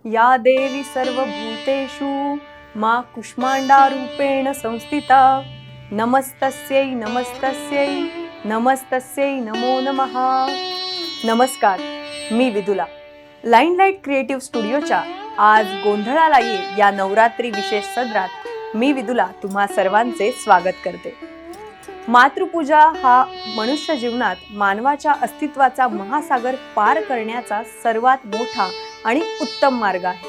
या देवी सर्वभूतेषु मा कुष्मांडा रूपेण संस्थिता नमस्तस्यै नमस्तस्यै नमस्तस्यै नमो नमः। नमस्कार, मी विदुला। लाईनलाईट क्रिएटिव्ह स्टुडिओच्या आज गोंधळाला ये या नवरात्री विशेष सदरात मी विदुला तुम्हा सर्वांचे स्वागत करते। मातृपूजा हा मनुष्य जीवनात मानवाच्या अस्तित्वाचा महासागर पार करण्याचा सर्वात मोठा आणि उत्तम मार्ग आहे।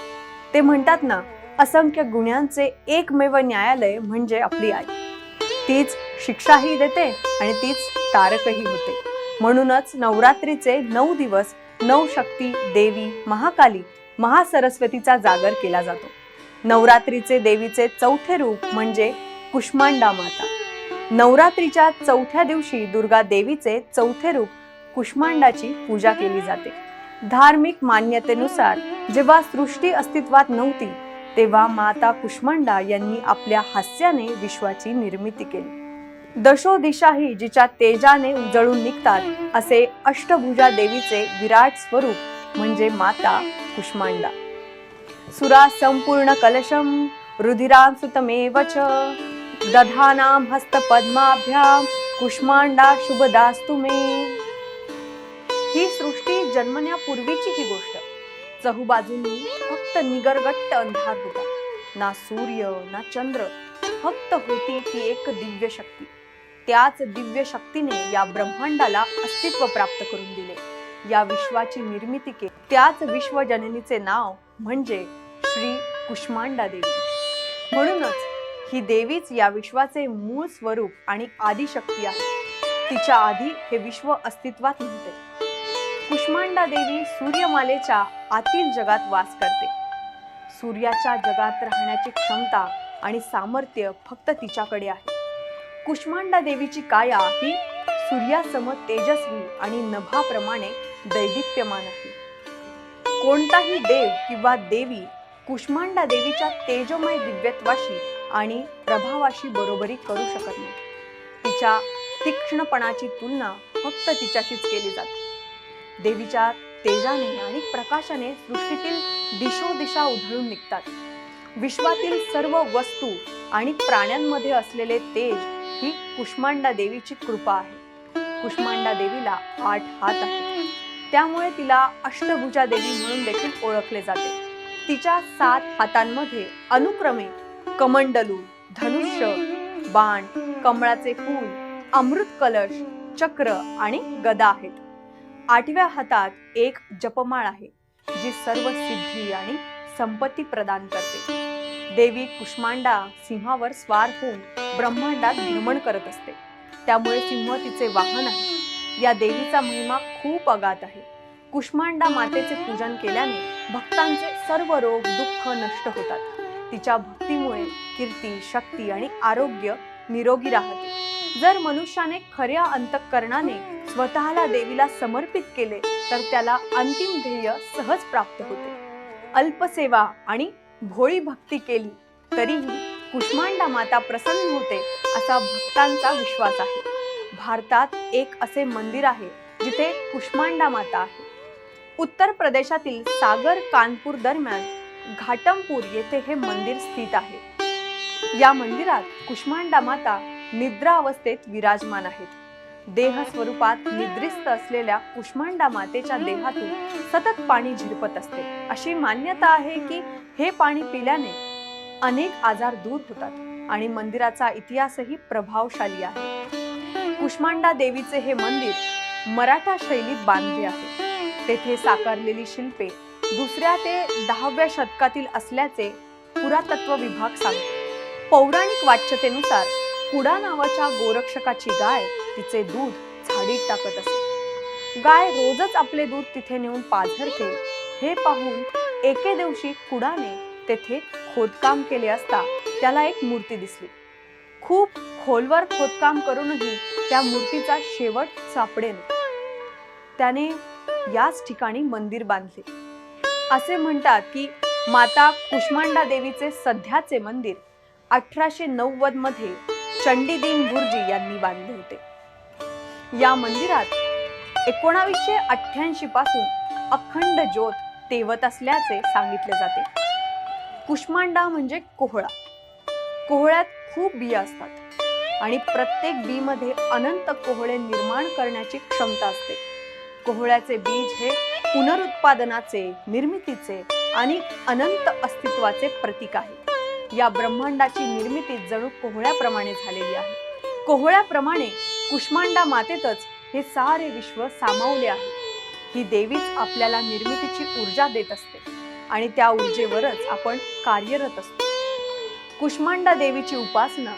ते म्हणतात ना, असंख्य गुणांचे एकमेव न्यायालय म्हणजे आपली आई। तीच शिक्षाही देते आणि तीच तारकही होते। म्हणूनच नवरात्रीचे 9 दिवस 9 शक्ती देवी महाकाली महासरस्वतीचा जागर केला जातो। नवरात्रीचे देवीचे चौथे रूप म्हणजे कुष्मांडा माता। नवरात्रीच्या चौथ्या दिवशी दुर्गा देवीचे चौथे रूप कुष्मांडाची पूजा केली जाते। धार्मिक मान्यतेनुसार जेव्हा सृष्टी अस्तित्वात नव्हती तेव्हा माता कुष्मांडा यांनी आपल्या हास्याने विश्वाची निर्मिती केली। दशो दिशाही जिच्या तेजाने उजळून निघतात असे अष्टभुजा देवीचे विराट स्वरूप म्हणजे माता कुष्मांडा। सुरा संपूर्ण कलशम रुधिरांसुतमेव च दधानाम हस्त पद्माभ्याम कुष्मांडा शुभदास्तु मे। ही सृष्टी जन्मण्यापूर्वीची ही गोष्ट। चहूबाजूंनी फक्त निगरगट्ट अंधार होता, ना सूर्य ना चंद्र, फक्त होती ती एक दिव्य शक्ती। त्याच दिव्य शक्तीने या ब्रह्मांडाला अस्तित्व प्राप्त करून दिले, या विश्वाची निर्मिती केली। त्याच विश्वजननीचे नाव म्हणजे श्री कुष्मांडा देवी। म्हणूनच ही देवीच या विश्वाचे मूळ स्वरूप आणि आदिशक्ती आहे। तिच्या आधी हे विश्व अस्तित्वात नव्हते। कुष्मांडा देवी सूर्यमालेच्या आतील जगात वास करते। सूर्याच्या जगात राहण्याची क्षमता आणि सामर्थ्य फक्त तिच्याकडे आहे। कुष्मांडा देवीची काया ही सूर्यासम तेजस्वी आणि नभाप्रमाणे दैदिप्यमान आहे। कोणताही देव किंवा देवी कुष्मांडा देवीच्या तेजोमय दिव्यत्वाशी आणि प्रभावाशी बरोबरी करू शकत नाही। तिच्या तीक्ष्णपणाची तुलना फक्त तिच्याशीच केली जाते। देवीच्या तेजाने आणि प्रकाशाने सृष्टीतील दिशोदिशा उधळून निघतात। विश्वातील सर्व वस्तू आणि प्राण्यांमध्ये असलेले तेज ही कुष्मांडा देवीची कृपा आहे। कुष्मांडा देवीला 8 हात आहेत, त्यामुळे तिला अष्टभुजा देवी म्हणून देखील ओळखले जाते। तिच्या 7 हातांमध्ये अनुक्रमे कमंडलू, धनुष्य, बाण, कमळाचे फूल, अमृत कलश, चक्र आणि गदा आहेत। 8व्या हातात एक जपमाळ आहे, जी सर्व सिद्धी आणि संपत्ती प्रदान करते। देवी कुष्मांडा सिंहावर स्वार होऊन ब्रह्मांडात भ्रमण करत असते, त्यामुळे सिंह तिचे वाहन आहे। या देवीचा महिमा खूप अगाध आहे। कुष्मांडा मातेचे पूजन केल्याने भक्तांचे सर्व रोग दुःख नष्ट होतात। तिच्या भक्तीमुळे कीर्ती, शक्ती आणि आरोग्य निरोगी राहते। जर मनुष्याने खऱ्या अंतःकरणाने स्वतःला देवीला समर्पित केले तर त्याला अंतिम ध्येय सहज प्राप्त होते। अल्पसेवा आणि भोळी भक्ती केली तरीही कुष्मांडा माता प्रसन्न होते असा भक्तांचा विश्वास आहे। भारतात एक असे मंदिर आहे जिथे कुष्मांडा माता आहे। उत्तर प्रदेशातील सागर कानपूर दरम्यान घाटमपूर येथे हे मंदिर स्थित आहे। या मंदिरात कुष्मांडा माता निद्रा अवस्थेत विराजमान आहेत। देह स्वरूपात निद्रिस्त असलेल्या कुष्मांडा मातेच्या देहातून सतत पाणी झिरपत असते। अशी मान्यता आहे की हे पाणी पिल्याने अनेक आजार दूर होतात आणि मंदिराचा इतिहासही प्रभावशाली आहे। कुष्मांडा देवीचे हे मंदिर मराठा शैलीत बांधले आहे। तेथे साकारलेली शिल्पे 2ऱ्या ते 10व्या शतकातील असल्याचे पुरातत्व विभाग सांगतो। पौराणिक वाच्यतेनुसार कुडा नावाच्या गोरक्षकाची गाय तिचे दूध झाडीत टाकत असे। गाय रोजच आपले दूध तिथे नेऊन पाझरते। हे पाहून एके दिवशी कुडाने तेथे खोदकाम केले असता त्याला एक मूर्ती दिसली। खूप खोलवर खोदकाम करूनही त्या मूर्तीचा शेवट सापडेना। त्याने याच ठिकाणी मंदिर बांधले। असे म्हणतात की माता कुष्मांडा देवीचे सध्याचे मंदिर 1890 मध्ये चंडीदीन गुरुजी यांनी बांधले होते। या मंदिरात 1988 पासून अखंड ज्योत तेवत असल्याचे सांगितले जाते. कुष्मांडा म्हणजे कोहळा. कोहळ्यात खूप बिया असतात आणि प्रत्येक बीमध्ये अनंत कोहळे निर्माण करण्याची क्षमता असते. कोहळ्याचे बीज हे पुनरुत्पादनाचे, निर्मितीचे आणि अनंत अस्तित्वाचे प्रतीक आहे. या ब्रह्मांडाची निर्मिती जणू कोहळ्याप्रमाणे झालेली आहे. कोहळ्याप्रमाणे कुष्मांडा मातेतच हे सारे विश्व सामावले आहे. ही देवीच आपल्याला निर्मितीची ऊर्जा देत असते आणि त्या ऊर्जेवरच आपण कार्यरत असतो. कुष्मांडा देवीची उपासना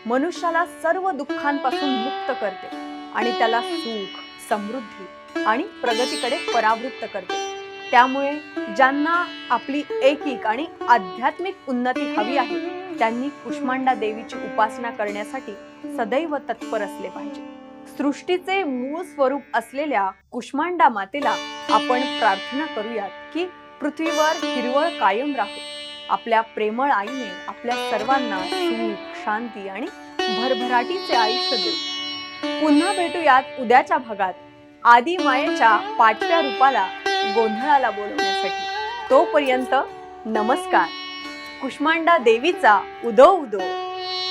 मनुष्याला सर्व दुःखांपासून मुक्त करते आणि त्याला सुख, समृद्धी आणि प्रगतीकडे परावृत्त करते. त्यामुळे ज्यांना आपली ऐकिक आणि आध्यात्मिक उन्नती हवी आहे त्यांनी कुष्मांडा देवीची उपासना करण्यासाठी सदैव तत्पर असले पाहिजे. सृष्टीचे मूळ स्वरूप असलेल्या कुष्मांडा मातेला आपण प्रार्थना करूयात की पृथ्वीवर हिरवळ कायम राहो. आपल्या प्रेमळ आईने आपल्या सर्वांना सुख, शांती आणि भरभराटीचे आयुष्य देऊ. पुन्हा भेटूयात उद्याच्या भागात आदी मायेच्या पाचव्या रूपाला गोंधळाला बोलवण्यासाठी. तोपर्यंत नमस्कार. कुष्मांडा देवीचा उदो उदो.